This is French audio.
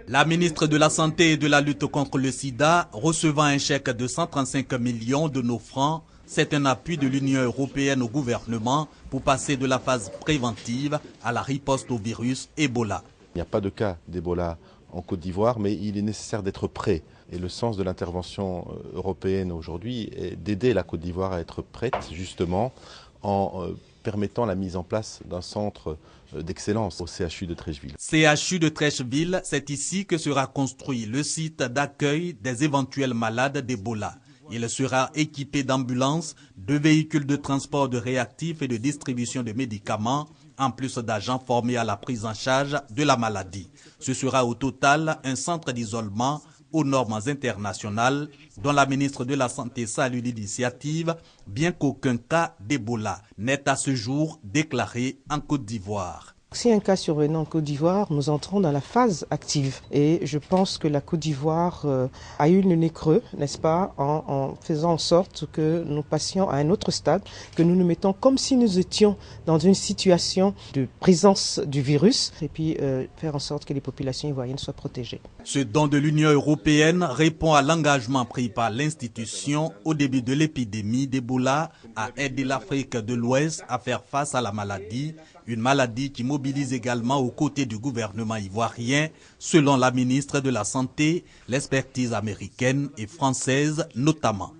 La ministre de la Santé et de la lutte contre le sida, recevant un chèque de 135 millions de nos francs, c'est un appui de l'Union européenne au gouvernement pour passer de la phase préventive à la riposte au virus Ebola. Il n'y a pas de cas d'Ebola en Côte d'Ivoire, mais il est nécessaire d'être prêt. Et le sens de l'intervention européenne aujourd'hui est d'aider la Côte d'Ivoire à être prête, justement, en permettant la mise en place d'un centre d'excellence au CHU de Treichville. CHU de Treichville, c'est ici que sera construit le site d'accueil des éventuels malades d'Ebola. Il sera équipé d'ambulances, de véhicules de transport de réactifs et de distribution de médicaments, en plus d'agents formés à la prise en charge de la maladie. Ce sera au total un centre d'isolement aux normes internationales dont la ministre de la Santé salue l'initiative, bien qu'aucun cas d'Ebola n'est à ce jour déclaré en Côte d'Ivoire. Si un cas survenant en Côte d'Ivoire, nous entrons dans la phase active. Et je pense que la Côte d'Ivoire a eu le nez creux, n'est-ce pas, en faisant en sorte que nous passions à un autre stade, que nous nous mettons comme si nous étions dans une situation de présence du virus, et puis faire en sorte que les populations ivoiriennes soient protégées. Ce don de l'Union européenne répond à l'engagement pris par l'institution au début de l'épidémie d'Ebola à aider l'Afrique de l'Ouest à faire face à la maladie, une maladie qui mobilise également aux côtés du gouvernement ivoirien, selon la ministre de la Santé, l'expertise américaine et française notamment.